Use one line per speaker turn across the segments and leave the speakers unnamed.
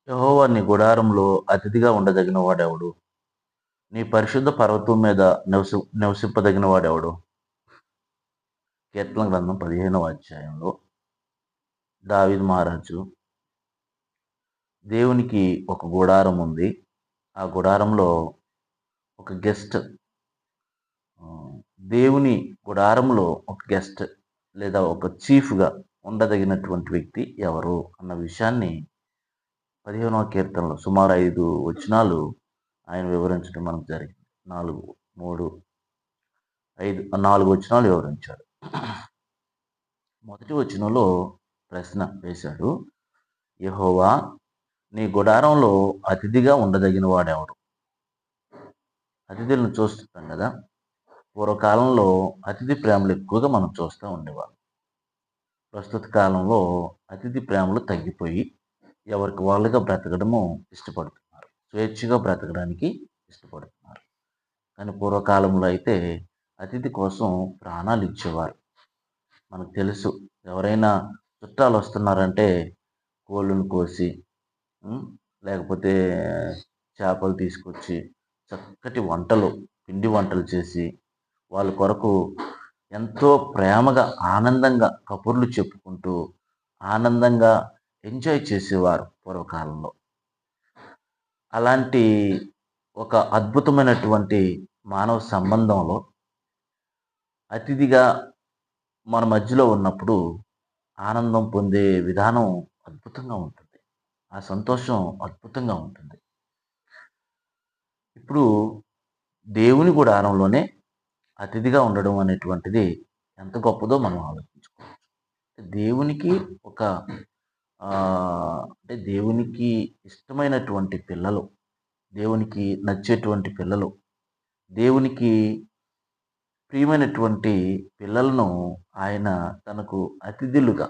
యెహోవా నీ గుడారంలో అతిథిగా ఉండదగిన వాడెవడు? నీ పరిశుద్ధ పర్వతం మీద నివసింపదగిన వాడెవడు? కీర్తన గ్రంథం 15వ అధ్యాయంలో దావీదు మహారాజు దేవునికి ఒక గుడారం ఉంది. ఆ గుడారంలో ఒక గెస్ట్ దేవుని గుడారంలో ఒక గెస్ట్ లేదా ఒక చీఫ్‌గా ఉండదగినటువంటి వ్యక్తి ఎవరు? అన్న విషయాన్ని 15వ కీర్తనలో సుమారు 5 వచనాలు ఆయన వివరించడం మనకు జరిగింది. 4, 3, 5 4 వచనాలు వివరించాడు. మొదటి వచనంలో ప్రశ్న వేశాడు. యెహోవా నీ గుడారంలో అతిథిగా ఉండదగిన వాడెవడు? అతిథులను చూస్తుంటాం కదా! పూర్వకాలంలో అతిథి ప్రేమలు ఎక్కువగా మనం చూస్తూ ఉండేవాళ్ళం. ప్రస్తుత కాలంలో అతిథి ప్రేమలు తగ్గిపోయి ఎవరికి వాళ్ళుగా బ్రతకడము ఇష్టపడుతున్నారు. స్వేచ్ఛగా బ్రతకడానికి ఇష్టపడుతున్నారు. కానీ పూర్వకాలంలో అయితే అతిథి కోసం ప్రాణాలు ఇచ్చేవారు. మనకు తెలుసు, ఎవరైనా చుట్టాలు వస్తున్నారంటే కోళ్ళను కోసి హ్మ్, లేకపోతే చేపలు తీసుకొచ్చి చక్కటి వంటలు, పిండి వంటలు చేసి వాళ్ళ కొరకు ఎంతో ప్రేమగా, ఆనందంగా కబుర్లు చెప్పుకుంటూ, ఆనందంగా ఎంజాయ్ చేసేవారు పూర్వకాలంలో. అలాంటి ఒక అద్భుతమైనటువంటి మానవ సంబంధంలో అతిథిగా మన మధ్యలో ఉన్నప్పుడు ఆనందం పొందే విధానం అద్భుతంగా ఉంటుంది. ఆ సంతోషం అద్భుతంగా ఉంటుంది. ఇప్పుడు దేవుని గుడారంలోనే అతిథిగా ఉండడం అనేటువంటిది ఎంత గొప్పదో మనం ఆలోచించుకోవచ్చు. దేవునికి ఒక అంటే దేవునికి ఇష్టమైనటువంటి పిల్లలు, దేవునికి నచ్చేటువంటి పిల్లలు, దేవునికి ప్రియమైనటువంటి పిల్లలను ఆయన తనకు అతిథులుగా,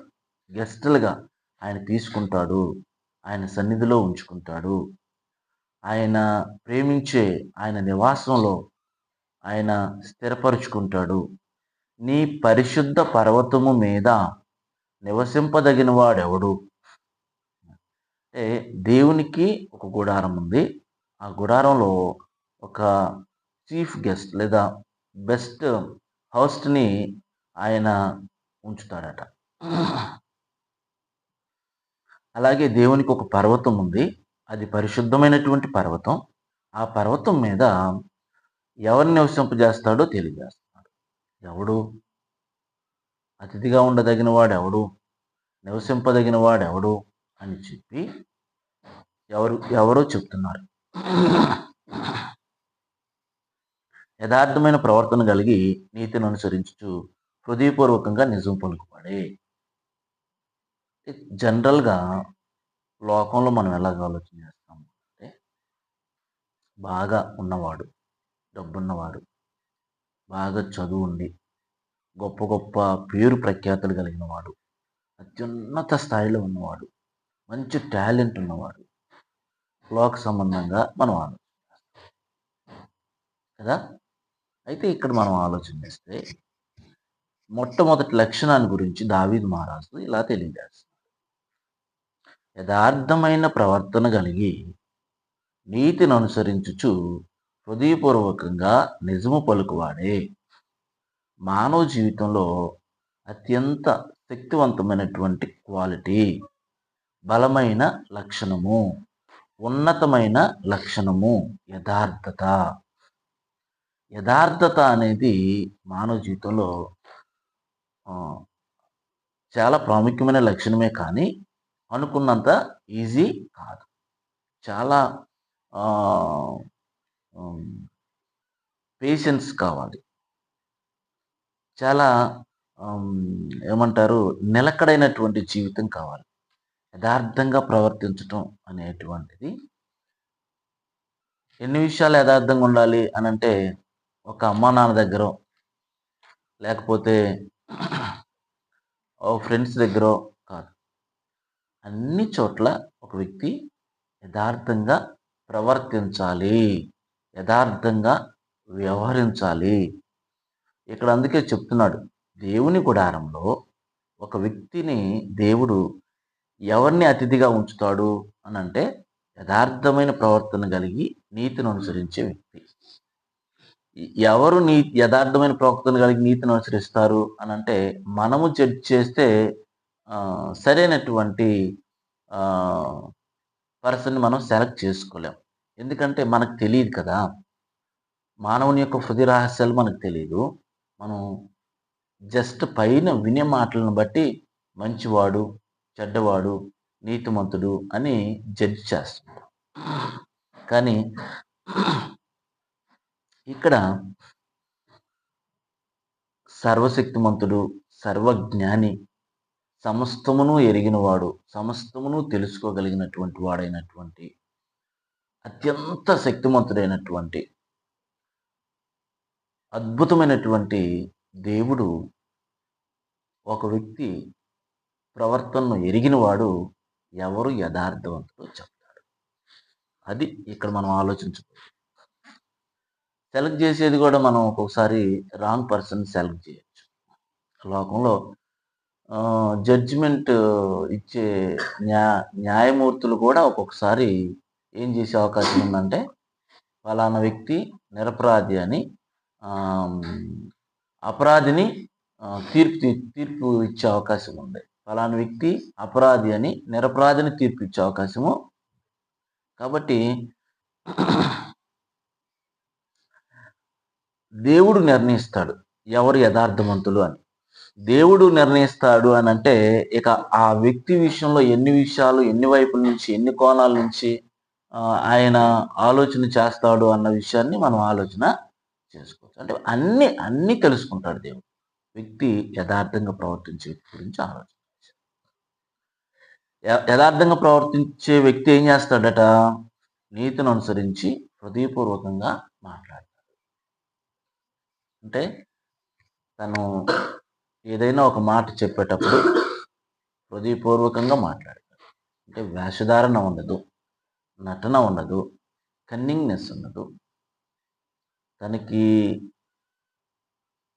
గెస్టులుగా ఆయన తీసుకుంటాడు. ఆయన సన్నిధిలో ఉంచుకుంటాడు. ఆయన ప్రేమించే ఆయన నివాసంలో ఆయన స్థిరపరుచుకుంటాడు. నీ పరిశుద్ధ పర్వతము మీద నివసింపదగిన వాడెవడు? అంటే దేవునికి ఒక గుడారం ఉంది. ఆ గుడారంలో ఒక చీఫ్ గెస్ట్ లేదా బెస్ట్ హోస్ట్‌ని ఆయన ఉంచుతాడట. అలాగే దేవునికి ఒక పర్వతం ఉంది. అది పరిశుద్ధమైనటువంటి పర్వతం. ఆ పర్వతం మీద ఎవరిని నివసింపజేస్తాడో తెలియజేస్తున్నాడు. ఎవడు? అతిథిగా ఉండదగిన వాడెవడు? నివసింపదగిన వాడెవడు? అని చెప్పి ఎవరో చెప్తున్నారు. యథార్థమైన ప్రవర్తన కలిగి నీతిని అనుసరించుచు హృదయపూర్వకంగా నిజం పలుకువాడే. జనరల్‌గా లోకంలో మనం ఎలాగ ఆలోచన చేస్తాం అంటే, బాగా ఉన్నవాడు, డబ్బున్నవాడు, బాగా చదువుండి, గొప్ప గొప్ప పేరు ప్రఖ్యాతులు కలిగిన వాడు, అత్యున్నత స్థాయిలో ఉన్నవాడు, మంచి టాలెంట్ ఉన్నవాడు, లోక సంబంధంగా మనం ఆలోచన కదా! అయితే ఇక్కడ మనం ఆలోచన చేస్తే మొట్టమొదటి లక్షణాన్ని గురించి దావీదు మహారాజు ఇలా తెలియజేస్తాడు. యథార్థమైన ప్రవర్తన కలిగి నీతిని అనుసరించుచు హృదయపూర్వకంగా నిజము పలుకువాడే. మానవ జీవితంలో అత్యంత శక్తివంతమైనటువంటి క్వాలిటీ, బలమైన లక్షణము, ఉన్నతమైన లక్షణము యథార్థత. యథార్థత అనేది మానవ జీవితంలో చాలా ప్రాముఖ్యమైన లక్షణమే కానీ అనుకున్నంత ఈజీ కాదు. చాలా పేషెన్స్ కావాలి. చాలా ఏమంటారు, నిలకడైనటువంటి జీవితం కావాలి. యథార్థంగా ప్రవర్తించటం అనేటువంటిది ఎన్ని విషయాలు యథార్థంగా ఉండాలి అనంటే, ఒక అమ్మా నాన్న దగ్గరో, లేకపోతే ఓ ఫ్రెండ్స్ దగ్గరో కాదు. అన్ని చోట్ల ఒక వ్యక్తి యథార్థంగా ప్రవర్తించాలి. యథార్థంగా వ్యవహరించాలి. ఇక్కడ అందుకే చెప్తున్నాడు. దేవుని గుడారంలో ఒక వ్యక్తిని దేవుడు ఎవరిని అతిథిగా ఉంచుతాడు అని అంటే యథార్థమైన ప్రవర్తన కలిగి నీతిని అనుసరించే వ్యక్తి. ఎవరు యథార్థమైన ప్రవర్తన కలిగి నీతిని అనుసరిస్తారు అని అంటే మనము జడ్జ్ చేస్తే సరైనటువంటి పర్సన్ని మనం సెలెక్ట్ చేసుకోలేం. ఎందుకంటే మనకు తెలియదు కదా, మానవుని యొక్క హృదయ రహస్యాలు మనకు తెలియదు. మనం జస్ట్ పైన వినే మాటలను బట్టి మంచివాడు, చెడ్డవాడు, నీతిమంతుడు అని జడ్జ్ చేస్తాం. కానీ ఇక్కడ సర్వశక్తిమంతుడు, సర్వజ్ఞాని, సమస్తమును ఎరిగినవాడు, సమస్తమును తెలుసుకోగలిగినటువంటి వాడైనటువంటి, అత్యంత శక్తిమంతుడైనటువంటి, అద్భుతమైనటువంటి దేవుడు ఒక వ్యక్తి ప్రవర్తనను ఎరిగినవాడు ఎవరు యథార్థవంతుడో చెప్తాడు. అది ఇక్కడ మనం ఆలోచించుకోవాలి. సెలెక్ట్ చేసేది కూడా మనం ఒక్కొక్కసారి రాంగ్ పర్సన్ సెలెక్ట్ చేయొచ్చు. లోకంలో జడ్జిమెంట్ ఇచ్చే న్యాయమూర్తులు కూడా ఒక్కొక్కసారి ఏం చేసే అవకాశం ఉందంటే ఫలానా వ్యక్తి నిరపరాధి అని అపరాధిని తీర్పు ఇచ్చే అవకాశం ఉంది. ఫలానా వ్యక్తి అపరాధి అని నిరపరాధిని తీర్పు ఇచ్చే అవకాశము. కాబట్టి దేవుడు నిర్ణయిస్తాడు ఎవరు యథార్థవంతులు అని. దేవుడు నిర్ణయిస్తాడు అని అంటే ఇక ఆ వ్యక్తి విషయంలో ఎన్ని విషయాలు, ఎన్ని వైపుల నుంచి, ఎన్ని కోణాల నుంచి ఆయన ఆలోచన చేస్తాడు అన్న విషయాన్ని మనం ఆలోచన చేసుకోవచ్చు. అంటే అన్ని తెలుసుకుంటాడు దేవుడు. వ్యక్తి యథార్థంగా ప్రవర్తించే వ్యక్తి గురించి ఆలోచన. యథార్థంగా ప్రవర్తించే వ్యక్తి ఏం చేస్తాడట? నీతిని అనుసరించి హృదయపూర్వకంగా మాట్లాడతాడు. అంటే తను ఏదైనా ఒక మాట చెప్పేటప్పుడు హృదయపూర్వకంగా మాట్లాడతాడు. అంటే వేషధారణ ఉండదు, నటన ఉండదు, కన్నింగ్నెస్ ఉండదు. తనకి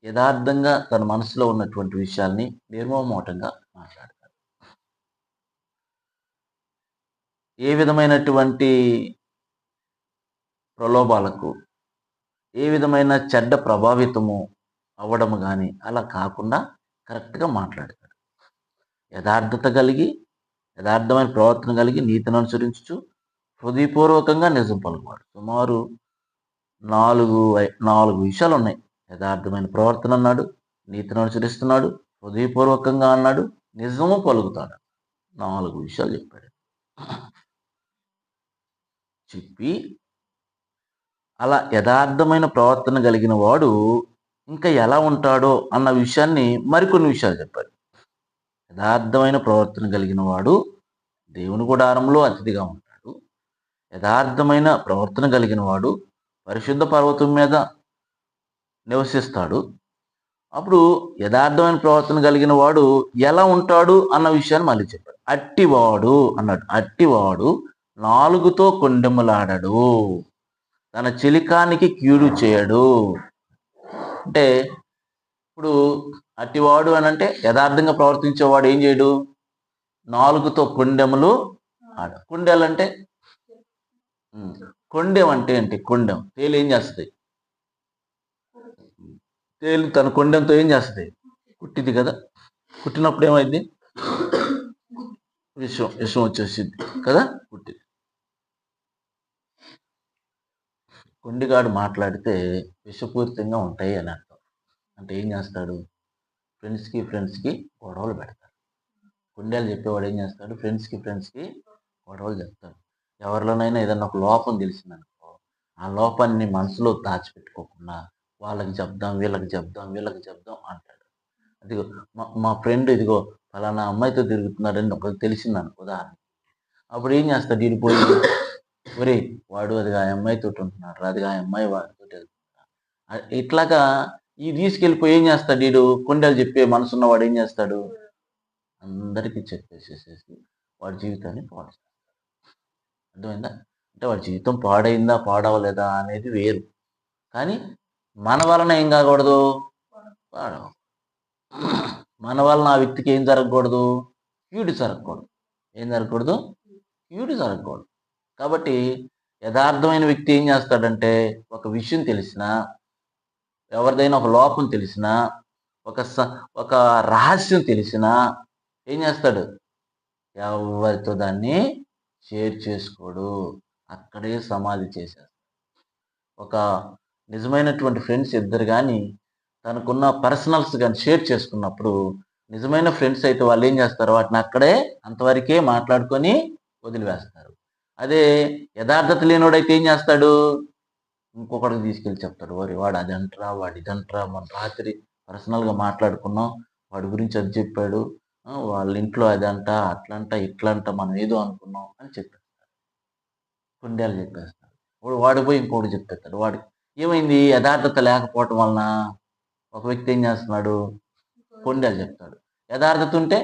యథార్థంగా తన మనసులో ఉన్నటువంటి విషయాల్ని నిర్మోహమాటంగా మాట్లాడతాడు. ఏ విధమైనటువంటి ప్రలోభాలకు, ఏ విధమైన చెడ్డ ప్రభావితము అవ్వడము కానీ అలా కాకుండా కరెక్ట్గా మాట్లాడతాడు. యథార్థత కలిగి, యథార్థమైన ప్రవర్తన కలిగి, నీతిని అనుసరించు హృదయపూర్వకంగా నిజం పలుకువాడు. సుమారు 4 విషయాలు ఉన్నాయి. యథార్థమైన ప్రవర్తన అన్నాడు, నీతిని అనుసరిస్తున్నాడు, హృదయపూర్వకంగా అన్నాడు, నిజము పలుకుతాడు. 4 విషయాలు చెప్పాడు. చెప్పి అలా యథార్థమైన ప్రవర్తన కలిగిన వాడు ఇంకా ఎలా ఉంటాడో అన్న విషయాన్ని మరికొన్ని విషయాలు చెప్పాడు. యథార్థమైన ప్రవర్తన కలిగిన వాడు దేవుని గుడారంలో అతిథిగా ఉంటాడు. యథార్థమైన ప్రవర్తన కలిగిన వాడు పరిశుద్ధ పర్వతం మీద నివసిస్తాడు. అప్పుడు యథార్థమైన ప్రవర్తన కలిగిన వాడు ఎలా ఉంటాడు అన్న విషయాన్ని మళ్ళీ చెప్పాడు. అట్టివాడు అన్నాడు. అట్టివాడు నాలుగుతో కొండెములాడడు, తన చెలికానికి కీడు చేయడు. అంటే ఇప్పుడు అట్టివాడు అని అంటే యథార్థంగా ప్రవర్తించేవాడు ఏం చేయడు? నాలుగుతో కొండెములు ఆడ. కొండెలు అంటే కొండెం అంటే ఏంటి? కొండెం తేలి ఏం చేస్తుంది? తేలి తన కొండెంతో ఏం చేస్తుంది? కుట్టింది కదా. కుట్టినప్పుడు ఏమైంది? విషం వచ్చేసింది కదా, కుట్టింది. కొండిగాడు మాట్లాడితే విషపూరితంగా ఉంటాయి అని అర్థం. అంటే ఏం చేస్తాడు? ఫ్రెండ్స్కి గొడవలు పెడతాడు. కొండేలు చెప్పేవాడు ఏం చేస్తాడు? ఫ్రెండ్స్కి గొడవలు చెప్తాడు. ఎవరిలోనైనా ఏదన్నా ఒక లోపం తెలిసిందనుకో, ఆ లోపాన్ని మనసులో దాచిపెట్టుకోకుండా వాళ్ళకి చెప్దాం, వీళ్ళకి చెప్దాం అంటాడు. అదిగో మా ఫ్రెండ్ ఇదిగో ఫలానా అమ్మాయితో తిరుగుతున్నాడని ఒకరికి తెలిసిందనుకో ఉదాహరణ. అప్పుడు ఏం చేస్తాడు? వీడు పోయి ఒరే వాడు అది ఆ అమ్మాయితో ఉంటున్నాడు, అది ఆ అమ్మాయి వాడితో వెళ్తున్నాడు, ఇట్లాగా ఈ తీసుకెళ్ళిపోయి ఏం చేస్తాడు? వీడు కొండలు చెప్పే మనసున్నవాడు ఏం చేస్తాడు? అందరికీ చెప్పేసేసేసి వాడి జీవితాన్ని పాడు చేస్తాడు. అర్థమైందా? అంటే వాడి జీవితం పాడైందా పాడవలేదా అనేది వేరు, కానీ మన వలన ఏం కాకూడదు? పాడవ. మన వలన ఆ వ్యక్తికి ఏం జరగకూడదు? కీడు జరగకూడదు. ఏం జరగకూడదు? కీడు జరగకూడదు. కాబట్టి యథార్థమైన వ్యక్తి ఏం చేస్తాడంటే, ఒక విషయం తెలిసినా, ఎవరిదైనా ఒక లోపం తెలిసినా, ఒక స ఒక రహస్యం తెలిసినా ఏం చేస్తాడు? ఎవరితో దాన్ని షేర్ చేసుకోడు. అక్కడే సమాధి చేసేస్తాడు. ఒక నిజమైనటువంటి ఫ్రెండ్స్ ఇద్దరు గాని తనకున్న పర్సనల్స్ గాని షేర్ చేసుకున్నప్పుడు, నిజమైన ఫ్రెండ్స్ అయితే వాళ్ళేం చేస్తారు? వాటిని అక్కడే అంతవరకే మాట్లాడుకొని వదిలివేస్తారు. అదే యథార్థత లేనోడైతే ఏం చేస్తాడు? ఇంకొకడికి తీసుకెళ్ళి చెప్తాడు. ఓరేయ్! వాడు అదంటరా, వాడు ఇదంటరా, మొన్న రాత్రి పర్సనల్‌గా మాట్లాడుకున్నాం. వాడి గురించి అది చెప్పాడు. వాళ్ళ ఇంట్లో అదంట, అట్లంట, ఇట్లంట మనం ఏదో అనుకున్నాం అని చెప్పాడు. కుండేలు చెప్పేస్తాడు. వాడు పోయి ఇంకోడికి చెప్పేస్తాడు. వాడికి ఏమైంది? యథార్థత లేకపోవటం వలన ఒక వ్యక్తి ఏం చేస్తున్నాడు? కొండేలు చెప్తాడు. యథార్థత ఉంటే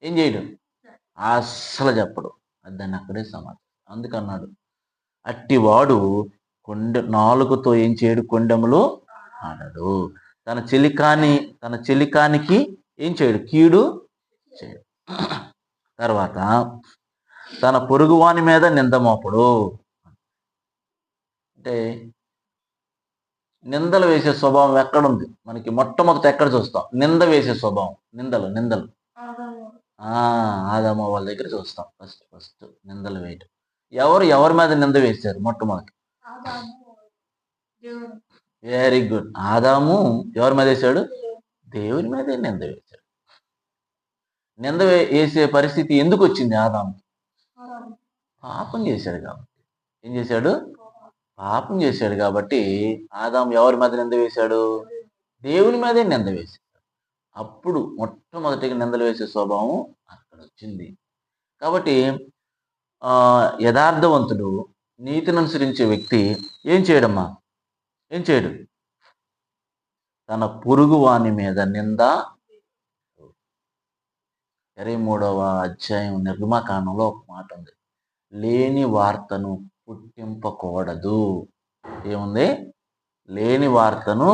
ఏం చేయడు? అస్సలు చెప్పడు. అది దాన్ని అక్కడే సమాధి. అందుకన్నాడు, అట్టివాడు నాలుకతో ఏం చేయడు? కొండెములు ఆడడు. తన చెలికానికి ఏం చేయడు? కీడు చేయడు. తర్వాత తన పొరుగువాని మీద నింద మోపడు. అంటే నిందలు వేసే స్వభావం ఎక్కడుంది? మనకి మొట్టమొదట ఎక్కడ చూస్తాం? నింద వేసే స్వభావం. నిందలు ఆదాము వాళ్ళ దగ్గర చూస్తాం. ఫస్ట్ నిందలు వేయటం. ఎవరి మీద నింద వేశారు మొట్టమొదటి? Very good. ఆదాము ఎవరి మీద వేశాడు? దేవుని మీదే నింద వేశాడు. నింద వేసే పరిస్థితి ఎందుకు వచ్చింది ఆదాము? పాపం చేశాడు కాబట్టి. ఏం చేశాడు? పాపం చేశాడు కాబట్టి ఆదాము ఎవరి మీద నింద వేశాడు? దేవుని మీదే నింద వేశాడు. అప్పుడు మొట్టమొదటిగా నిందలు వేసే స్వభావం అక్కడ వచ్చింది. కాబట్టి యథార్థవంతుడు, నీతిని అనుసరించే వ్యక్తి ఏం చేయడమ్మా? ఏం చేయడు? తన పొరుగు వాని మీద నింద. 23వ అధ్యాయం నిర్గమకాండంలో ఒక మాట ఉంది. లేని వార్తను పుట్టింపకూడదు. ఏముంది? లేని వార్తను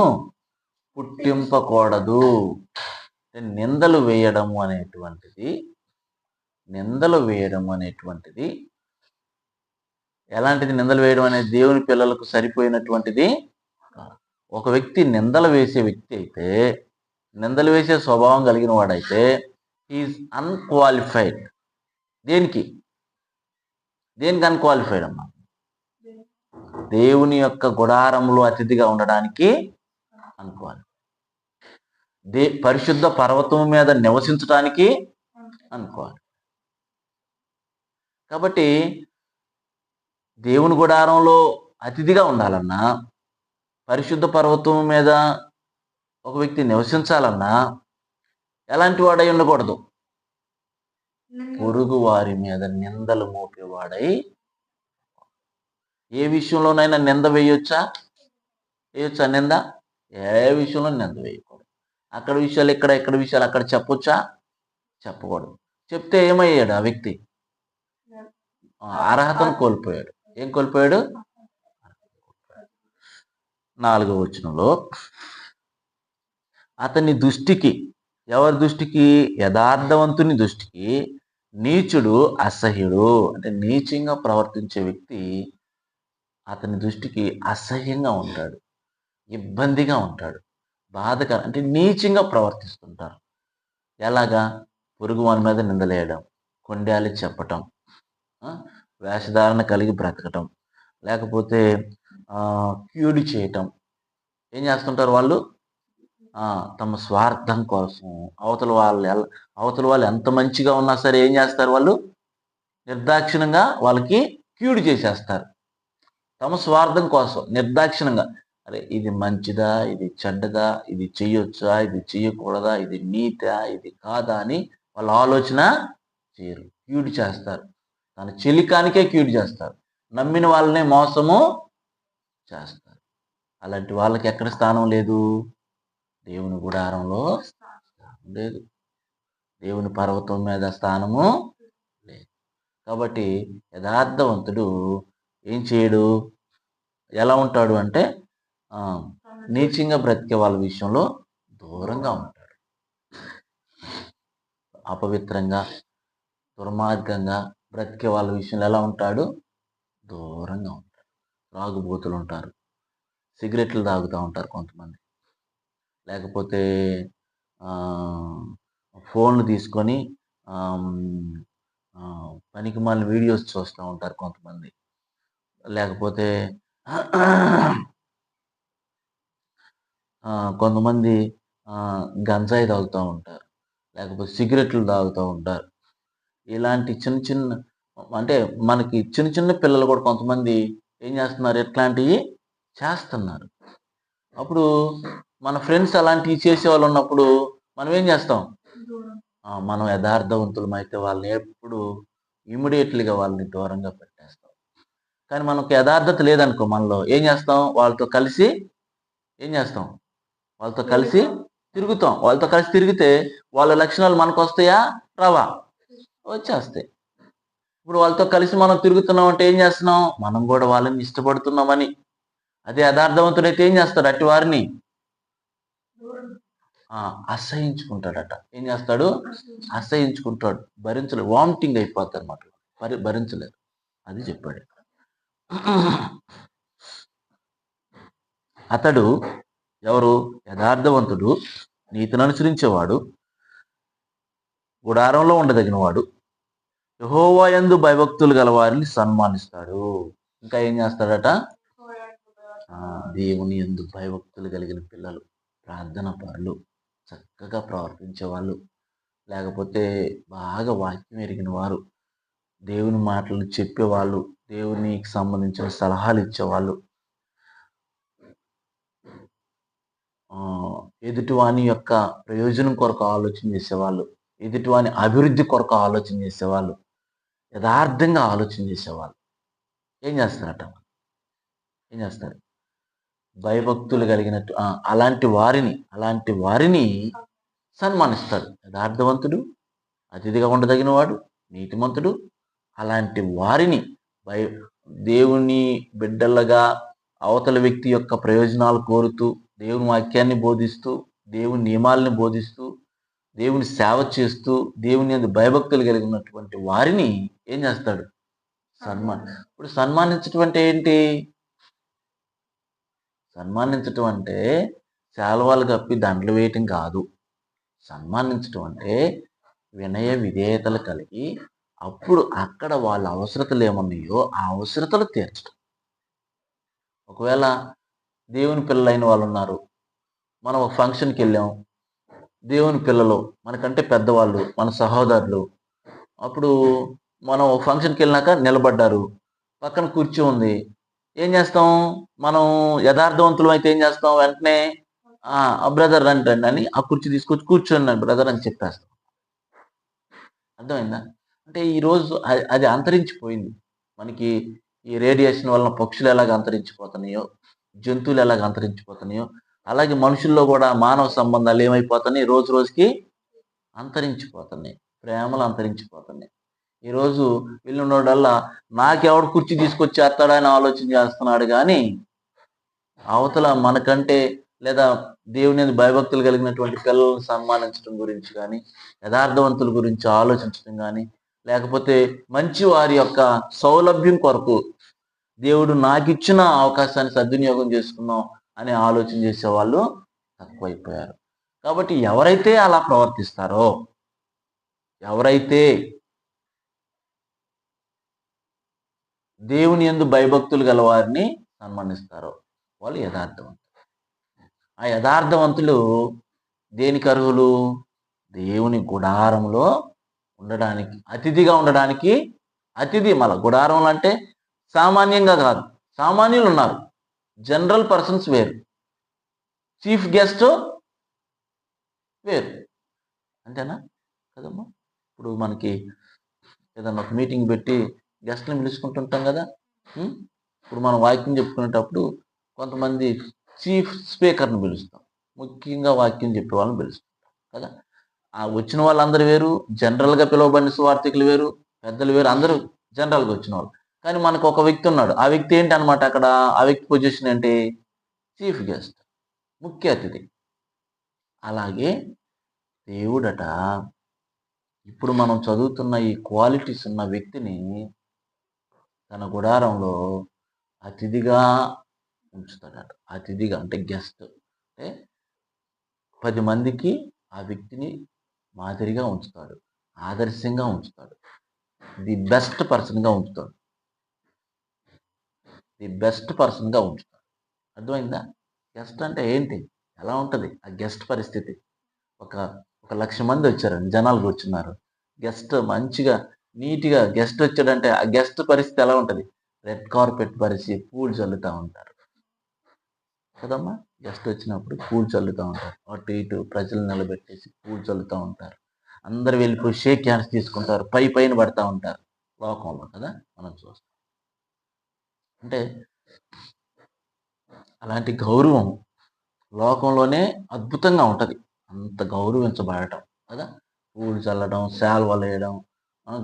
పుట్టింపకూడదు. నిందలు వేయడము అనేటువంటిది ఎలాంటిది? నిందలు వేయడం అనేది దేవుని పిల్లలకు సరిపోయినటువంటిది. ఒక వ్యక్తి నిందలు వేసే వ్యక్తి అయితే, నిందలు వేసే స్వభావం కలిగిన వాడైతే ఈజ్ అన్క్వాలిఫైడ్. దేనికి అన్క్వాలిఫైడ్ అమ్మా? దేవుని యొక్క గుడారంలో అతిథిగా ఉండడానికి అన్క్వాలిఫైడ్. పరిశుద్ధ పర్వతం మీద నివసించడానికి అన్క్వాలిఫైడ్. కాబట్టి దేవుని గుడారంలో అతిథిగా ఉండాలన్నా, పరిశుద్ధ పర్వతం మీద ఒక వ్యక్తి నివసించాలన్నా ఎలాంటి వాడై ఉండకూడదు? పొరుగు వారి మీద నిందలు మోపేవాడై. ఏ విషయంలోనైనా నింద వేయొచ్చా నింద? ఏ విషయంలో నింద వేయకూడదు. అక్కడ విషయాలు ఇక్కడ విషయాలు అక్కడ చెప్పొచ్చా? చెప్పకూడదు. చెప్తే ఏమయ్యాడు ఆ వ్యక్తి? అర్హతను కోల్పోయాడు. ఏం కోల్పోయాడు? 4వ వచనంలో అతని దృష్టికి, ఎవరి దృష్టికి? యథార్థవంతుని దృష్టికి నీచుడు, అసహ్యుడు. అంటే నీచంగా ప్రవర్తించే వ్యక్తి అతని దృష్టికి అసహ్యంగా ఉంటాడు, ఇబ్బందిగా ఉంటాడు, బాధకరం. అంటే నీచంగా ప్రవర్తిస్తుంటారు. ఎలాగా? పొరుగు వాని మీద నిందలేయడం, కొండాలి చెప్పటం, వేషధారణ కలిగి బ్రతకటం, లేకపోతే కీడు చేయటం. ఏం చేస్తుంటారు వాళ్ళు? తమ స్వార్థం కోసం అవతల వాళ్ళు ఎంత మంచిగా ఉన్నా సరే ఏం చేస్తారు? వాళ్ళు నిర్దాక్షిణంగా వాళ్ళకి కీడు చేసేస్తారు. తమ స్వార్థం కోసం నిర్దాక్షిణంగా, అరే ఇది మంచిదా, ఇది చెడ్డదా, ఇది చెయ్యొచ్చా, ఇది చెయ్యకూడదా, ఇది నీతా, ఇది కాదా అని వాళ్ళ ఆలోచన చేయరు. కీడు చేస్తారు. తన చెలికానికే కీడు చేస్తారు. నమ్మిన వాళ్ళనే మోసము చేస్తారు. అలాంటి వాళ్ళకి ఎక్కడ స్థానం లేదు? దేవుని గుడారంలో స్థానం లేదు. దేవుని పర్వతం మీద స్థానము లేదు. కాబట్టి యథార్థవంతుడు ఏం చేయడు? ఎలా ఉంటాడు అంటే నీచంగా బ్రతికే వాళ్ళ విషయంలో దూరంగా ఉంటాడు. అపవిత్రంగా, దుర్మార్గంగా బ్రతికే వాళ్ళ విషయంలో ఎలా ఉంటాడు? దూరంగా ఉంటాడు. త్రాగుబోతులు ఉంటారు, సిగరెట్లు తాగుతూ ఉంటారు కొంతమంది, లేకపోతే ఫోన్లు తీసుకొని పనికిమాలిన వీడియోస్ చూస్తూ ఉంటారు కొంతమంది, లేకపోతే కొంతమంది గంజాయి తాగుతూ ఉంటారు, లేకపోతే సిగరెట్లు తాగుతూ ఉంటారు. ఇలాంటి చిన్న చిన్న అంటే మనకి చిన్న చిన్న పిల్లలు కూడా కొంతమంది ఏం చేస్తున్నారు? ఇట్లాంటివి చేస్తున్నారు. అప్పుడు మన ఫ్రెండ్స్ అలాంటివి చేసేవాళ్ళు ఉన్నప్పుడు మనం ఏం చేస్తాం? మనం యథార్థవంతులమైతే వాళ్ళని ఎప్పుడు ఇమ్మీడియట్లీగా వాళ్ళని దూరంగా పెట్టేస్తాం. కానీ మనకు యథార్థత లేదనుకో మనలో, ఏం చేస్తాం? వాళ్ళతో కలిసి ఏం చేస్తాం? వాళ్ళతో కలిసి తిరుగుతాం. వాళ్ళతో కలిసి తిరిగితే వాళ్ళ లక్షణాలు మనకు వస్తాయా? రావా? వచ్చేస్తాయి. ఇప్పుడు వాళ్ళతో కలిసి మనం తిరుగుతున్నాం అంటే ఏం చేస్తున్నాం? మనం కూడా వాళ్ళని ఇష్టపడుతున్నామని. అదే యథార్థవంతుడైతే ఏం చేస్తాడు? అట్టి వారిని అసహించుకుంటాడట. ఏం చేస్తాడు? అసహించుకుంటాడు. భరించలేడు. వామిటింగ్ అయిపోద్ది అనమాట. భరించలేరు. అది చెప్పాడు. అతడు ఎవరు? యథార్థవంతుడు, నీతిని అనుసరించేవాడు, గుడారంలో ఉండదగినవాడు, యెహోవా యందు భయభక్తులు గల వారిని సన్మానిస్తాడు. ఇంకా ఏం చేస్తాడట? దేవుని యందు భయభక్తులు కలిగిన పిల్లలు, ప్రార్థన పరులు, చక్కగా ప్రవర్తించే వాళ్ళు, లేకపోతే బాగా వాక్యం ఎరిగిన వారు, దేవుని మాటలు చెప్పేవాళ్ళు, దేవునికి సంబంధించిన సలహాలు ఇచ్చేవాళ్ళు, ఎదుటివాని యొక్క ప్రయోజనం కొరకు ఆలోచన చేసేవాళ్ళు, ఎదుటివాని అభివృద్ధి కొరకు ఆలోచన చేసేవాళ్ళు, యథార్థంగా ఆలోచన చేసేవాళ్ళు ఏం చేస్తారట? ఏం చేస్తారు? భయభక్తులు కలిగినట్టు అలాంటి వారిని సన్మానిస్తాడు. యథార్థవంతుడు, అతిథిగా ఉండదగినవాడు, నీతిమంతుడు, అలాంటి వారిని దేవుని బిడ్డలుగా అవతల వ్యక్తి యొక్క ప్రయోజనాలు కోరుతూ, దేవుని వాక్యాన్ని బోధిస్తూ, దేవుని నియమాలని బోధిస్తూ, దేవుని సేవ చేస్తూ, దేవుని యందు భయభక్తులు కలిగినటువంటి వారిని ఏం చేస్తాడు? ఇప్పుడు సన్మానించడం అంటే ఏంటి? సన్మానించటం అంటే శాలువాలు కప్పి దండలు వేయటం కాదు. సన్మానించటం అంటే వినయ విధేయతలు కలిగి అప్పుడు అక్కడ వాళ్ళ అవసరతలు ఏమన్నాయో ఆ అవసరతలు తీర్చడం. ఒకవేళ దేవుని పిల్లలైన వాళ్ళు ఉన్నారు, మనం ఒక ఫంక్షన్కి వెళ్ళాం, దేవుని పిల్లలు మనకంటే పెద్దవాళ్ళు, మన సహోదరులు, అప్పుడు మనం ఒక ఫంక్షన్కి వెళ్ళినాక నిలబడ్డారు, పక్కన కుర్చీ ఉంది, ఏం చేస్తాం? మనం యథార్థవంతులం అయితే ఏం చేస్తాం? వెంటనే బ్రదర్ రండి అని ఆ కుర్చీ తీసుకొచ్చి కూర్చోండి బ్రదర్ అని చెప్పేస్తాం. అర్థమైందా? అంటే ఈరోజు అది అంతరించిపోయింది. మనకి ఈ రేడియేషన్ వలన పక్షులు ఎలాగ అంతరించిపోతున్నాయో, జంతువులు ఎలాగ అంతరించిపోతున్నాయో, అలాగే మనుషుల్లో కూడా మానవ సంబంధాలు ఏమైపోతున్నాయి? రోజు రోజుకి అంతరించిపోతున్నాయి. ప్రేమలు అంతరించిపోతున్నాయి. ఈరోజు వెళ్ళినోడల్లా నాకెవడు కుర్చీ తీసుకొచ్చి చేస్తాడని ఆలోచన చేస్తున్నాడు కానీ అవతల మనకంటే లేదా దేవుని భయభక్తులు కలిగినటువంటి పిల్లలను సన్మానించడం గురించి కానీ, యథార్థవంతుల గురించి ఆలోచించడం కానీ, లేకపోతే మంచి వారి యొక్క సౌలభ్యం కొరకు దేవుడు నాకు ఇచ్చిన అవకాశాన్ని సద్వినియోగం చేసుకుందాం అనే ఆలోచన చేసేవాళ్ళు తక్కువైపోయారు. కాబట్టి ఎవరైతే అలా ప్రవర్తిస్తారో, ఎవరైతే దేవుని యందు భయభక్తులు గల వారిని సన్మానిస్తారో వాళ్ళు యథార్థవంతులు. ఆ యథార్థవంతులు దేనికి అర్హులు? దేవుని గుడారంలో ఉండడానికి, అతిథిగా ఉండడానికి. అతిథి మళ్ళా గుడారంలో అంటే సామాన్యంగా కాదు, సామాన్యులు ఉన్నారు, జనరల్ పర్సన్స్ వేరు, చీఫ్ గెస్ట్ వేరు. అంతేనా కదమ్మా? ఇప్పుడు మనకి ఏదన్నా ఒక మీటింగ్ పెట్టి గెస్ట్ని పిలుచుకుంటుంటాం కదా. ఇప్పుడు మనం వాక్యం చెప్పుకునేటప్పుడు కొంతమంది చీఫ్ స్పీకర్ని పిలుస్తాం, ముఖ్యంగా వాక్యం చెప్పే వాళ్ళని పిలుస్తాం కదా. ఆ వచ్చిన వాళ్ళందరూ వేరు, జనరల్గా పిలువబడిన సువార్థికులు వేరు, పెద్దలు వేరు, అందరూ జనరల్గా వచ్చిన వాళ్ళు. కానీ మనకు ఒక వ్యక్తి ఉన్నాడు, ఆ వ్యక్తి ఏంటి అనమాట అక్కడ, ఆ వ్యక్తి పొజిషన్ ఏంటి? చీఫ్ గెస్ట్, ముఖ్య అతిథి. అలాగే దేవుడట ఇప్పుడు మనం చదువుతున్న ఈ క్వాలిటీస్ ఉన్న వ్యక్తిని తన గుడారంలో అతిథిగా ఉంచుతాడట. అతిథిగా అంటే గెస్ట్. అంటే 10 మందికి ఆ వ్యక్తిని మాదిరిగా ఉంచుతాడు. ఆదర్శంగా ఉంచుతాడు. ది బెస్ట్ పర్సన్‌గా ఉంచుతాడు. ది బెస్ట్ పర్సన్‌గా ఉంచుతాడు. అర్థమైందా? గెస్ట్ అంటే ఏంటి? ఎలా ఉంటది ఆ గెస్ట్ పరిస్థితి? ఒక ఒక 1,00,000 మంది వచ్చారండి. జనాలు కూర్చున్నారు. గెస్ట్ మంచిగా నీట్‌గా గెస్ట్ వచ్చాడంటే ఆ గెస్ట్ పరిస్థితి ఎలా ఉంటది? రెడ్ కార్పెట్ పరిచి పూలు చల్లుతా ఉంటారు. కదమ్మా! గెస్ట్ వచ్చినప్పుడు పూలు చల్లుతా ఉంటారు. అటు ఇటు ప్రజలు నిలబెట్టేసి పూలు చల్లుతా ఉంటారు. అందరూ వెళ్ళిపోయి షేక్ హ్యాండ్స్ తీసుకుంటారు. పైన పడతా ఉంటారు. లోకంలో కదా! మనం చూస్తాం. అంటే అలాంటి గౌరవం లోకంలోనే అద్భుతంగా ఉంటది. అంత గౌరవించబడటం కదా! పూలు చల్లడం, శాలువలేయడం,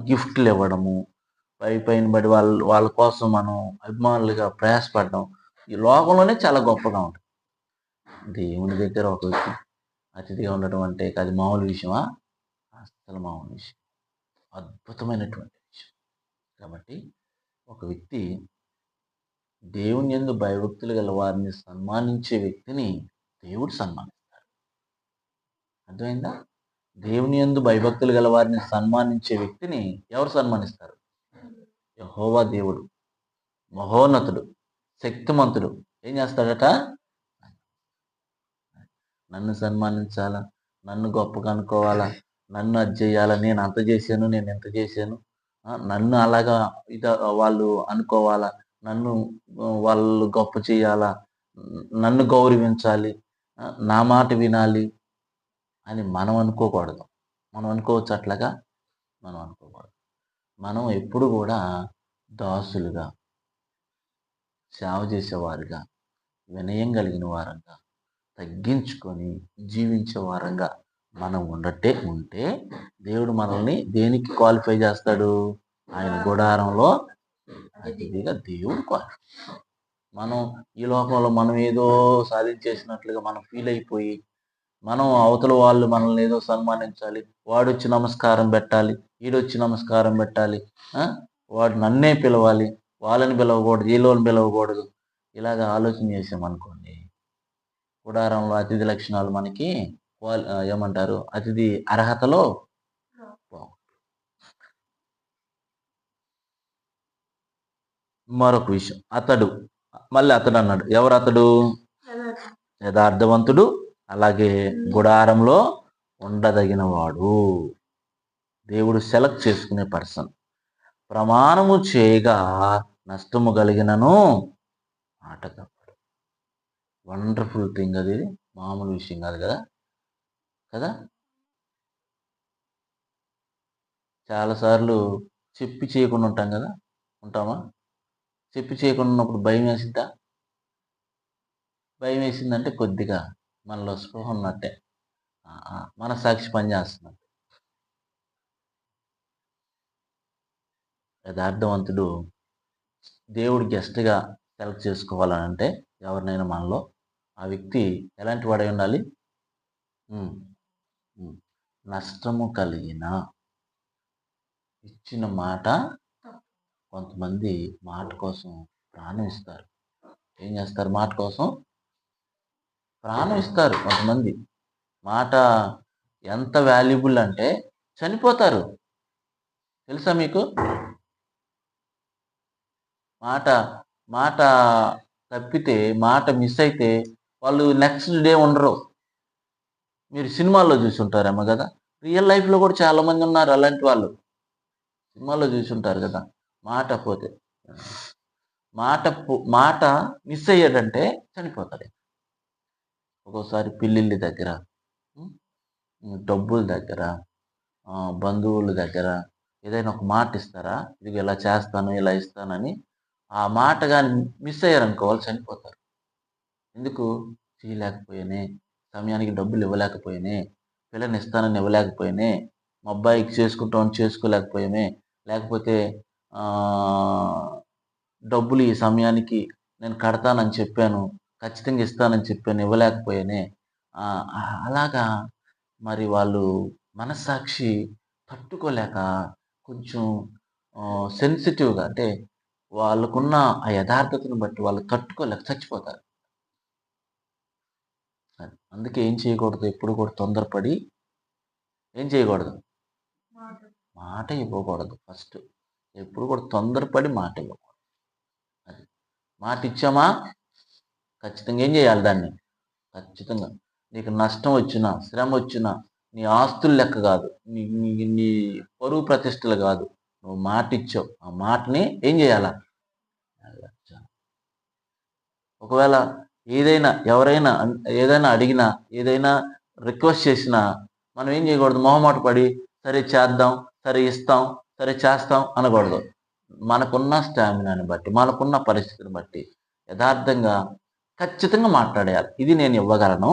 గిఫ్ట్‌లివ్వడము, పైన పడి వాళ్ళ కోసం మనం అభిమానులుగా ప్రయాసపడడం. ఈ లోకంలోనే చాలా గొప్పగా ఉంటది. దేవుని దగ్గర ఒక వ్యక్తి అతిథిగా ఉండటం అంటే అది మామూలు విషయమా? అస్సలు మామూలు విషయం. అద్భుతమైనటువంటి విషయం. కాబట్టి ఒక వ్యక్తి దేవుని యందు భయభక్తులు గల వారిని సన్మానించే వ్యక్తిని దేవుడు సన్మానిస్తాడు. అర్థమైందా? దేవుని యందు భయభక్తులు గల వారిని సన్మానించే వ్యక్తిని ఎవరు సన్మానిస్తారు? యెహోవా దేవుడు, మహోన్నతుడు, శక్తిమంతుడు ఏం చేస్తాడట? నన్ను సన్మానించాలా, నన్ను గొప్పగా అనుకోవాలా, నన్ను అది చేయాలా, నేను అంత చేశాను, నేను ఇంత చేశాను, నన్ను అలాగా వాళ్ళు అనుకోవాలా, నన్ను వాళ్ళు గొప్ప చేయాలా, నన్ను గౌరవించాలి, నా మాట వినాలి అని మనం అనుకోకూడదు. మనం అనుకోవచ్చు అట్లాగా? మనం అనుకోకూడదు. మనం ఎప్పుడు కూడా దాసులుగా, సేవ చేసేవారుగా, వినయం కలిగిన వారంగా, తగ్గించుకొని జీవించే వారంగా మనం ఉంటే దేవుడు మనల్ని దేనికి క్వాలిఫై చేస్తాడు? ఆయన గుడారంలో అతిథిగా దేవుడు క్వాలిఫై. మనం ఈ లోకంలో మనం ఏదో సాధించేసినట్లుగా మనం ఫీల్ అయిపోయి, మనం అవతల వాళ్ళు మనల్ని ఏదో సన్మానించాలి, వాడొచ్చి నమస్కారం పెట్టాలి, ఈడొచ్చి నమస్కారం పెట్టాలి, వాడు నన్నే పిలవాలి, వాళ్ళని పిలవకూడదు, వీళ్ళని పిలవకూడదు, ఇలాగ ఆలోచన చేసామనుకోండి, గుడారంలో అతిథి లక్షణాలు మనకి ఏమంటారు? అతిథి అర్హతలో పోవు. మరొక విషయం మళ్ళీ అతడు అన్నాడు. ఎవరు అతడు? యథార్థవంతుడు, అలాగే గుడారంలో ఉండదగిన వాడు. దేవుడు సెలెక్ట్ చేసుకునే పర్సన్. ప్రమాణము చేయగా నష్టము కలిగినను మాట తప్పడు. వండర్ఫుల్ థింగ్ అది. మామూలు విషయం కాదు కదా! కదా! చాలాసార్లు చెప్పి చేయకుండా ఉంటాం కదా! ఉంటామా? చెప్పి చేయకుండా ఉన్నప్పుడు భయం వేసిద్దా? భయం వేసిందంటే కొద్దిగా మనలో స్పృహ ఉన్నట్టే. మనస్సాక్షి పనిచేస్తున్నట్టు. యథార్థవంతుడు దేవుడు గెస్ట్‌గా సెలెక్ట్ చేసుకోవాలనంటే ఎవరినైనా మనలో ఆ వ్యక్తి ఎలాంటి వాడై ఉండాలి? హ్మ్. హ్మ్. నష్టము కలిగిన ఇచ్చిన మాట కొంతమంది మాట కోసం ప్రాణం ఇస్తారు. ఏం చేస్తారు మాట కోసం? ప్రాణం ఇస్తారు కొంతమంది. మాట ఎంత వాల్యుబుల్ అంటే చనిపోతారు. తెలుసా మీకు? మాట మాట తప్పితే, మాట మిస్ అయితే వాళ్ళు నెక్స్ట్ డే ఉండరు. మీరు సినిమాల్లో చూసుంటారేమో గదా! రియల్ లైఫ్‌లో కూడా చాలామంది ఉన్నారు అలాంటి వాళ్ళు. సినిమాల్లో చూసుంటారు గదా! మాట పోతే. మాట మిస్ అయ్యాడంటే చనిపోతాడు. ఒక్కోసారి పెళ్ళిళ్ళ దగ్గర, హ్మ్, డబ్బుల దగ్గర, బంధువుల దగ్గర ఏదైనా ఒక మాట ఇస్తారా? ఇదిగో ఇలా చేస్తాను, ఇలా ఇస్తానని. ఆ మాట గాని మిస్ అయ్యారనుకో వాళ్ళు చనిపోతారు. ఎందుకు? చేయలేకపోయానే, సమయానికి డబ్బులు ఇవ్వలేకపోయానే, పిల్లని ఇస్తానని ఇవ్వలేకపోయానే, మా అబ్బాయికి చేసుకుంటామని చేసుకోలేకపోయామే, లేకపోతే ఆహ్, డబ్బులు ఈ సమయానికి నేను కడతానని చెప్పాను, ఖచ్చితంగా ఇస్తానని చెప్పాను, ఇవ్వలేకపోయానే. అలాగా మరి వాళ్ళు మనస్సాక్షి తట్టుకోలేక కొంచెం సెన్సిటివ్‌గా అంటే వాళ్ళకున్న ఆ యథార్థతను బట్టి వాళ్ళు తట్టుకోలేక చచ్చిపోతారు. అది. అందుకే ఏం చేయకూడదు ఎప్పుడు కూడా తొందరపడి ఏం చేయకూడదు? మాట ఇవ్వకూడదు ఫస్ట్. ఎప్పుడు కూడా తొందరపడి మాట ఇవ్వకూడదు. అది. మాట ఇచ్చామా ఖచ్చితంగా ఏం చేయాలి దాన్ని? ఖచ్చితంగా. నీకు నష్టం వచ్చినా, శ్రమ వచ్చినా, నీ ఆస్తులు లెక్క కాదు. నీ నీ నీ పరువు ప్రతిష్టలు కాదు. నువ్వు మాటిచ్చావు. ఆ మాటని ఏం చేయాలా? నెరవేర్చాలి. ఒకవేళ ఎవరైనా ఏదైనా అడిగినా, ఏదైనా రిక్వెస్ట్ చేసినా మనం ఏం చేయకూడదు? మొహమాట పడి సరే చేద్దాం, సరే ఇస్తాం, సరే చేస్తాం అనకూడదు. మనకున్న స్టామినాని బట్టి, మనకున్న పరిస్థితిని బట్టి యథార్థంగా ఖచ్చితంగా మాట్లాడేయాలి. ఇది నేను ఇవ్వగలను.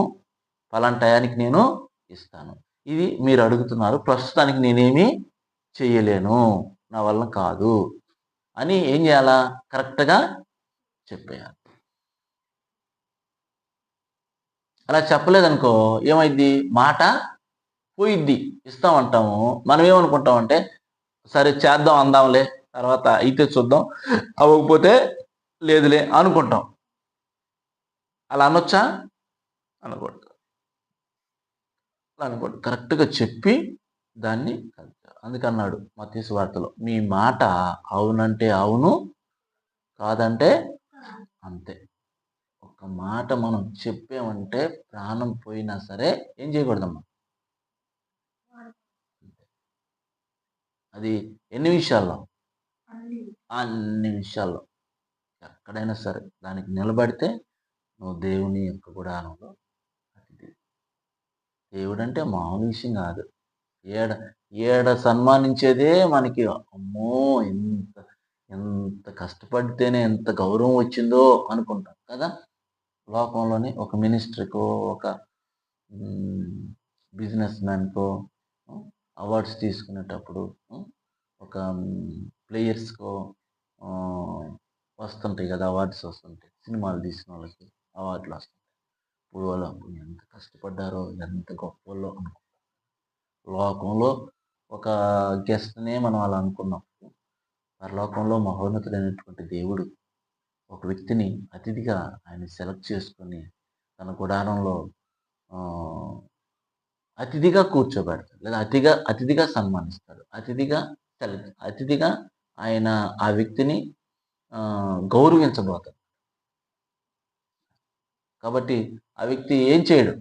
పలానా టయానికి నేను ఇస్తాను. ఇది మీరు అడుగుతున్నారు. ప్రస్తుతానికి నేనేమి చెయ్యలేను. నా వలన కాదు అని ఏం చేయాలా? కరెక్ట్‌గా చెప్పేయాలి. అలా చెప్పలేదనుకో ఏమైద్ది? మాట పోయిద్ది. ఇస్తామంటాము. మనం ఏమనుకుంటామంటే, సరే చేద్దాం అందాంలే. తర్వాత అయితే చూద్దాం. అవ్వకపోతే లేదులే అనుకుంటాం. అలా అనొచ్చా? అనకూడదు. అలా అనకూడదు. కరెక్ట్‌గా చెప్పి దాన్ని అందుకన్నాడు మత్తయి సువార్తలో, మీ మాట అవునంటే అవును, కాదంటే అంతే. ఒక మాట మనం చెప్పామంటే ప్రాణం పోయినా సరే ఏం చేయకూడదమ్మా? అది ఎన్ని విషయాల్లో? అన్ని విషయాల్లో. ఎక్కడైనా సరే దానికి నిలబడితే నువ్వు దేవుని యొక్క గుడారంలో అతిథివి. దేవుడంటే మామూలు విషయం కాదు. ఏడ ఏడ సన్మానించేదే మనకి అమ్మో! ఎంత ఎంత కష్టపడితేనే ఎంత గౌరవం వచ్చిందో అనుకుంటాం కదా! లోకంలోని ఒక మినిస్టర్‌కో, ఒక హ్మ్, బిజినెస్ మ్యాన్‌కో అవార్డ్స్ తీసుకునేటప్పుడు ఒక ప్లేయర్స్‌కో ఆహ్, వస్తుంటాయి కదా! అవార్డ్స్ వస్తుంటాయి. సినిమాలు తీసినోళ్ళకి అవార్డులు వస్తుంటాయి. ఇప్పుడు వాళ్ళు ఎంత కష్టపడ్డారో, ఎంత గొప్పోళ్ళో లోకంలో ఒక గెస్ట్‌నే మనం అలా అనుకున్నాం. పరలోకంలో మహోన్నతుడైనటువంటి దేవుడు ఒక వ్యక్తిని అతిథిగా ఆయన సెలెక్ట్ చేసుకొని తన గుడారంలో ఆహ్, అతిథిగా కూర్చోబెడతాడు. లేదా అతిథిగా సన్మానిస్తాడు. అతిథిగా ఆయన ఆ వ్యక్తిని గౌరవించబోతాడు. కాబట్టి ఆ వ్యక్తి ఏం చేయడు.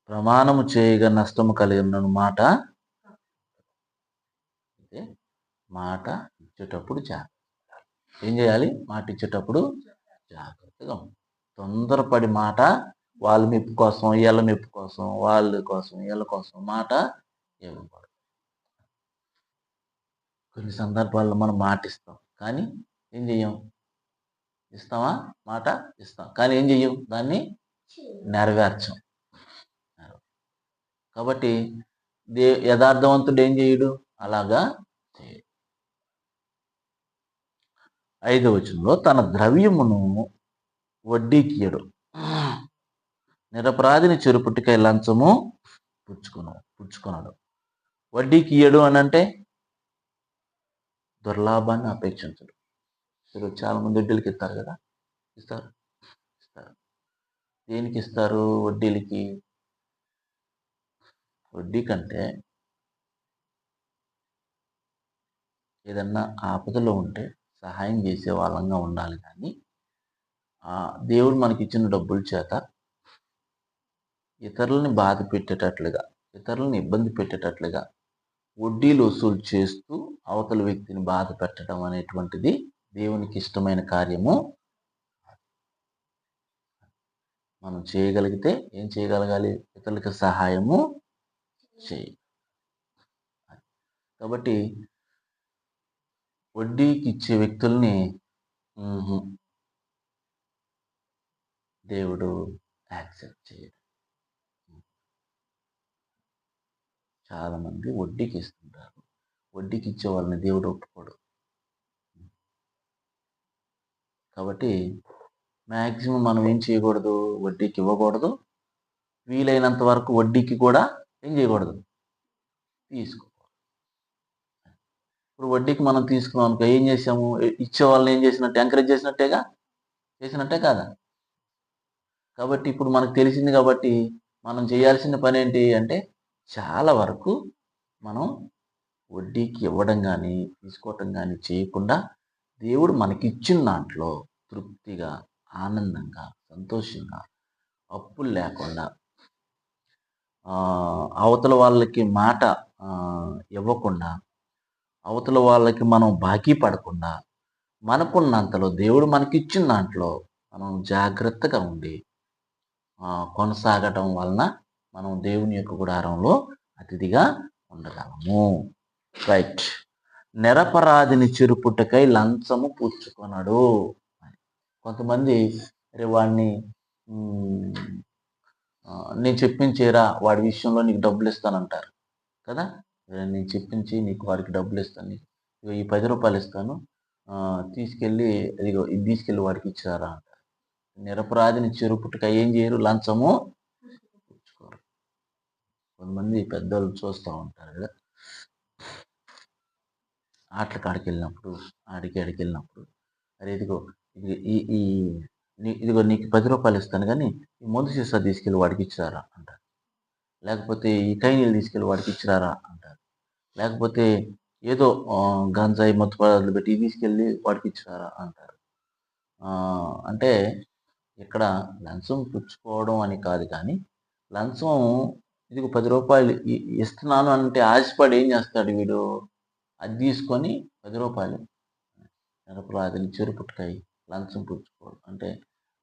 ప్రమాణము చేయగా నష్టము కలిగినను మాట అయితే మాట ఇచ్చేటప్పుడు ఏం చేయాలి? మాట ఇచ్చేటప్పుడు జాగ్రత్తగా తొందరపడి మాట వాళ్ళ మెప్పు కోసం, ఈళ్ళ మెప్పు కోసం, వాళ్ళ కోసం, ఈళ్ళ కోసం మాట ఇవ్వకూడదు. కొన్ని సందర్భాల్లో మనం మాటిస్తాం. కానీ ఏం చెయ్యం? ఇస్తామా? మాట ఇస్తాం. కానీ ఏం చెయ్యం? దాన్ని నెరవేర్చం. కాబట్టి యథార్థవంతుడు ఏం చేయడు? అలాగా చేయడు. 5వ వచనంలో తన ద్రవ్యమును వడ్డీకియ్యడు. నిరపరాధిని చెరుపుట్టుకై లంచము పుచ్చుకొనడు. వడ్డీకి ఇయ్యడు అనంటే దుర్లాభాన్ని అపేక్షించడు. ఇప్పుడు చాలా మంది వడ్డీలకి ఇస్తారు కదా! ఇస్తారు. ఇస్తారు. దేనికి ఇస్తారు వడ్డీలకి? వడ్డీ కంటే ఏదన్నా ఆపదలో ఉంటే సహాయం చేసే వాళ్ళంగా ఉండాలి కానీ, దేవుడు మనకిచ్చిన డబ్బుల చేత ఇతరులని బాధ పెట్టేటట్లుగా, ఇతరులని ఇబ్బంది పెట్టేటట్లుగా వడ్డీలు వసూలు చేస్తూ అవతల వ్యక్తిని బాధ పెట్టడం అనేటువంటిది దేవునికి ఇష్టమైన కార్యము. మనం చేయగలిగితే ఏం చేయగలగాలి? ఇతరులకు సహాయము చేయి. కాబట్టి వడ్డీకి ఇచ్చే వ్యక్తుల్ని హుహు. దేవుడు యాక్సెప్ట్ చేయడు. చాలామంది వడ్డీకి ఇస్తుంటారు. వడ్డీకి ఇచ్చే వాళ్ళని దేవుడు ఒప్పుకోడు. కాబట్టి మాక్సిమం మనం ఏం చేయకూడదు? వడ్డీకి ఇవ్వకూడదు. వీలైనంత వరకు వడ్డీకి కూడా ఏం చేయకూడదు, తీసుకో. ఇప్పుడు వడ్డీకి మనం తీసుకున్నాం అనుకో, ఏం చేసాము? ఇచ్చే వాళ్ళని ఏం చేసినట్టు? ఎంకరేజ్ చేసినట్టేగా, చేసినట్టే కాదా? కాబట్టి ఇప్పుడు మనకు తెలిసింది కాబట్టి మనం చేయాల్సిన పని ఏంటి అంటే, చాలా వరకు మనం వడ్డీకి ఇవ్వడం కానీ తీసుకోవటం కానీ చేయకుండా, దేవుడు మనకిచ్చిన దాంట్లో తృప్తిగా, ఆనందంగా, సంతోషంగా, అప్పులు లేకుండా, అవతల వాళ్ళకి మాట ఇవ్వకుండా, అవతల వాళ్ళకి మనం బాకీ పడకుండా, మనకున్నంతలో దేవుడు మనకిచ్చిన దాంట్లో మనం జాగ్రత్తగా ఉండి కొనసాగటం వలన మనం దేవుని యొక్క గుడారంలో అతిథిగా ఉండగలము. రైట్. నిరపరాధిని చెరుపుటకై లంచము పుచ్చుకొనడు. కొంతమంది అరే వాడిని నేను చెప్పించేరా, వాడి విషయంలో నీకు డబ్బులు ఇస్తానంటారు కదా. నేను చెప్పించి నీకు వాడికి డబ్బులు ఇస్తాను, ఇగో ఈ 10 రూపాయలు ఇస్తాను, తీసుకెళ్ళి ఇదిగో ఇది తీసుకెళ్ళి వాడికి ఇచ్చారా అంటారు. నిరపరాధిని చెరుపుటకై ఏం చేయరు? లంచము పుచ్చుకోరు. కొంతమంది పెద్దోళ్ళు చూస్తూ ఉంటారు కదా, ఆటల కాడికి వెళ్ళినప్పుడు, ఆడికి వెళ్ళినప్పుడు, అరే ఇదిగో ఇది ఈ ఇదిగో నీకు 10 రూపాయలు ఇస్తాను కానీ ఈ మందు సీసా తీసుకెళ్ళి వాడికి ఇచ్చిరారా అంటారు. లేకపోతే ఈ కైనీళ్ళు తీసుకెళ్ళి వాడికి ఇచ్చిరారా అంటారు. లేకపోతే ఏదో గంజాయి మత్తు పదార్థాలు పెట్టి ఇది తీసుకెళ్ళి వాడికి ఇచ్చిరారా అంటారు. అంటే ఇక్కడ లంచం పుచ్చుకోవడం అని కాదు, కానీ లంచం ఇదిగో 10 రూపాయలు ఇస్తున్నాను అంటే ఆశపడి ఏం చేస్తాడు వీడు? అది తీసుకొని 10 రూపాయలు నిరపరాధిని చెరుపుటకై లంచం పుచ్చుకోవడం అంటే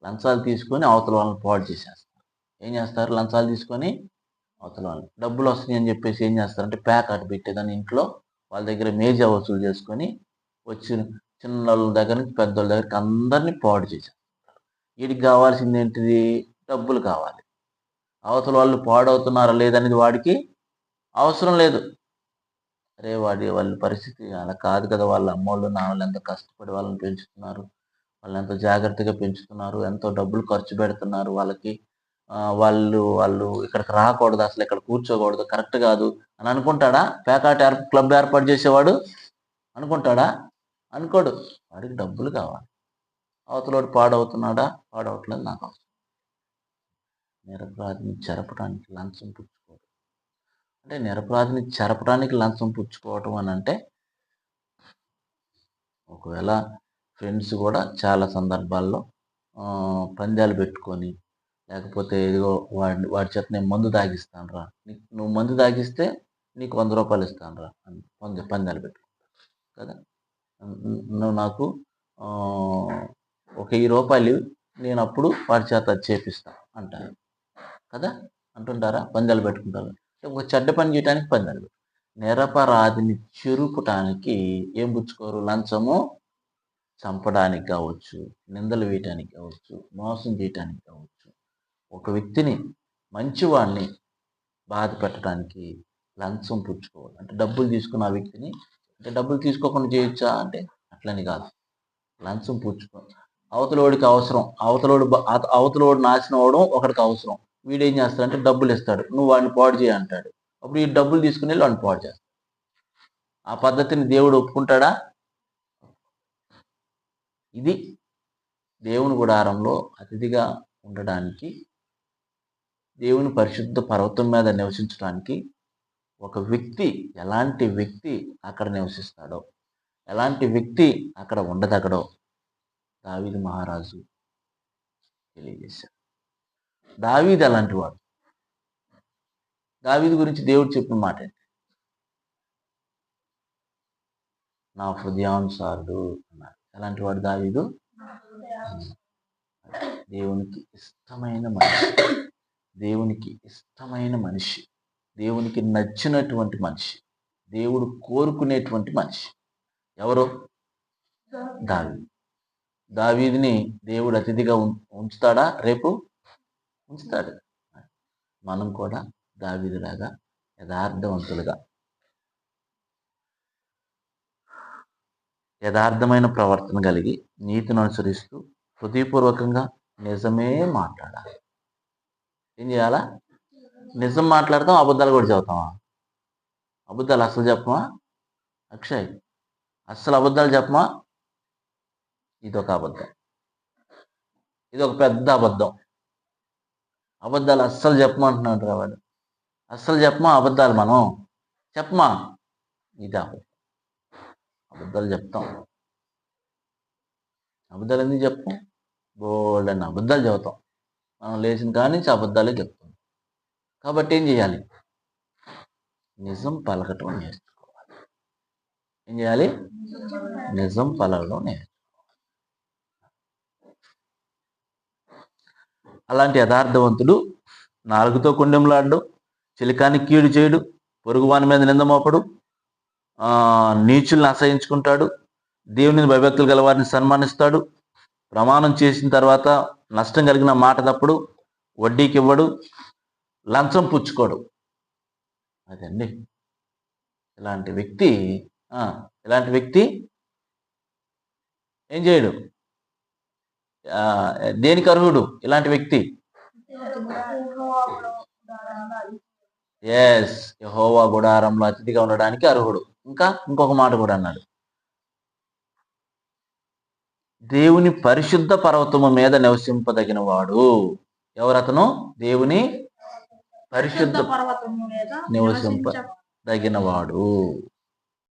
లంచాలు తీసుకొని అవతల వాళ్ళని పాడు చేసేస్తారు. ఏం చేస్తారు? లంచాలు తీసుకొని అవతల వాళ్ళని, డబ్బులు వస్తున్నాయి అని చెప్పేసి ఏం చేస్తారంటే ప్యాకెట్ పెట్టేదాన్ని ఇంట్లో వాళ్ళ దగ్గర మేజా వసూలు చేసుకొని వచ్చిన చిన్నోళ్ళ దగ్గర నుంచి పెద్దోళ్ళ దగ్గరికి అందరినీ పాడు చేసేస్తారు. వీడికి కావాల్సింది ఏంటిది? డబ్బులు కావాలి. అవతల వాళ్ళు పాడవుతున్నారా లేదనేది వాడికి అవసరం లేదు. అరే వాళ్ళ పరిస్థితి అలా కాదు కదా, వాళ్ళ అమ్మోళ్ళు నాన్నోళ్ళు ఎంత కష్టపడి వాళ్ళని పెంచుతున్నారు, వాళ్ళు ఎంతో జాగ్రత్తగా పెంచుతున్నారు, ఎంతో డబ్బులు ఖర్చు పెడుతున్నారు వాళ్ళకి. వాళ్ళు వాళ్ళు ఇక్కడికి రాకూడదు, అసలు ఇక్కడ కూర్చోకూడదు, కరెక్ట్ కాదు అని అనుకుంటాడా? క్లబ్ ఏర్పాటు చేసేవాడు అనుకుంటాడా? అనుకోడు. వాడికి డబ్బులు కావాలి. అవతలోడు పాడవుతున్నాడా? పాడవట్లేదు, నాకు అవసరం. నిరపరాధిని చెరపడానికి లంచం పుచ్చుకోవడం అంటే, నిరపరాధిని చెరపడానికి లంచం పుచ్చుకోవటం అని అంటే, ఒకవేళ ఫ్రెండ్స్ కూడా చాలా సందర్భాల్లో పందాలు పెట్టుకొని, లేకపోతే ఇదిగో వాడి చేత నేను మందు తాగిస్తాను రా, నువ్వు మందు తాగిస్తే నీకు 100 రూపాయలు ఇస్తాను రా అని పందాలు పెట్టుకుంటారు కదా. నువ్వు నాకు ఒక 1000 రూపాయలు నేను అప్పుడు వాడి చేత చేపిస్తాను అంటారు కదా, అంటుంటారా? పందాలు పెట్టుకుంటారు. ఒక చెడ్డ పని చేయడానికి పందాలు. నిరపరాధిని చెరుపుటానికి ఏం పుచ్చుకోరు? లంచము చంపడానికి కావచ్చు, నిందలు వేయటానికి కావచ్చు, మోసం చేయటానికి కావచ్చు, ఒక వ్యక్తిని మంచివాడిని బాధ పెట్టడానికి లంచం పుచ్చుకోవాలి. అంటే డబ్బులు తీసుకున్న ఆ వ్యక్తిని, అంటే డబ్బులు తీసుకోకుండా చేయొచ్చా అంటే అట్లని కాదు, లంచం పుచ్చుకో. అవతలోడికి అవసరం, అవతలోడు నాశనం అవడం ఒకడికి అవసరం, వీడేం చేస్తాడంటే డబ్బులు ఇస్తాడు, నువ్వు వాడిని పాడు చేయి అంటాడు. అప్పుడు ఈ డబ్బులు తీసుకుని వెళ్ళి వాడిని పాడు చేస్తాడు. ఆ పద్ధతిని దేవుడు ఒప్పుకుంటాడా? ఇది దేవుని గుడారంలో అతిథిగా ఉండడానికి, దేవుని పరిశుద్ధ పర్వతం మీద నివసించడానికి ఒక వ్యక్తి, ఎలాంటి వ్యక్తి అక్కడ నివసిస్తాడో, ఎలాంటి వ్యక్తి అక్కడ ఉండదగడో దావీదు మహారాజు తెలియజేశాడు. దావీదు అలాంటి వాడు. దావీదు గురించి దేవుడు చెప్పిన మాట ఏంటి? నా హృదయానుసారుడు అన్నాడు. ఎలాంటి వాడు దావీదు? దేవునికి ఇష్టమైన మనిషి, దేవునికి ఇష్టమైన మనిషి, దేవునికి నచ్చినటువంటి మనిషి, దేవుడు కోరుకునేటువంటి మనిషి ఎవరు? దావీదు. దావీదుని దేవుడు అతిథిగా ఉంచుతాడా? రేపు ఉంచుతాడు. మనం కూడా దావీదులాగా యథార్థవంతులుగా, యథార్థమైన ప్రవర్తన కలిగి, నీతిని అనుసరిస్తూ, హృదయపూర్వకంగా నిజమే మాట్లాడాలి. ఏం చేయాలా? నిజం మాట్లాడతాం, అబద్ధాలు కూడా చెబుతామా? అబద్ధాలు అసలు చెప్పమా? అక్షయ్, అస్సలు అబద్ధాలు చెప్పమా? ఇదొక అబద్ధం, ఇదొక పెద్ద అబద్ధం. అబద్ధాలు అస్సలు చెప్పమంటున్నాడు రా వాడు. అస్సలు చెప్పమా అబద్ధాలు? మనం చెప్పమా? ఇది అబద్ధాలు చెప్తాం. అబద్ధాలు ఎందుకు చెప్తాం? బోల్డ్ అని అబద్ధాలు చెబుతాం. మనం లేచిన కాడి నుంచి అబద్ధాలే చెప్తాం. కాబట్టి ఏం చేయాలి? నిజం పలకటం నేర్చుకోవాలి. ఏం చేయాలి? నిజం పలకడం నేర్చుకోవాలి. అలాంటి యథార్థవంతుడు నాలుగుతో కొండెంలాడు, చిలికానికి కీడు చేయడు, పొరుగువాని మీద నింద మోపడు, నీచుల్ని అసహించుకుంటాడు, దేవుని భయభక్తులు గల వారిని సన్మానిస్తాడు, ప్రమాణం చేసిన తర్వాత నష్టం కలిగిన మాట తప్పుడు, వడ్డీకి ఇవ్వడు, లంచం పుచ్చుకోడు. అదండి ఇలాంటి వ్యక్తి. ఇలాంటి వ్యక్తి ఏం చేయడు? దేనికి అర్హుడు ఇలాంటి వ్యక్తి? ఎస్, యెహోవా గుడారంలో అతిథిగా ఉండడానికి అర్హుడు. ఇంకొక మాట కూడా అన్నాడు, దేవుని పరిశుద్ధ పర్వతము మీద నివసింపదగిన వాడు. ఎవరతను? దేవుని పరిశుద్ధ పర్వతము మీద నివసింపదగిన వాడు.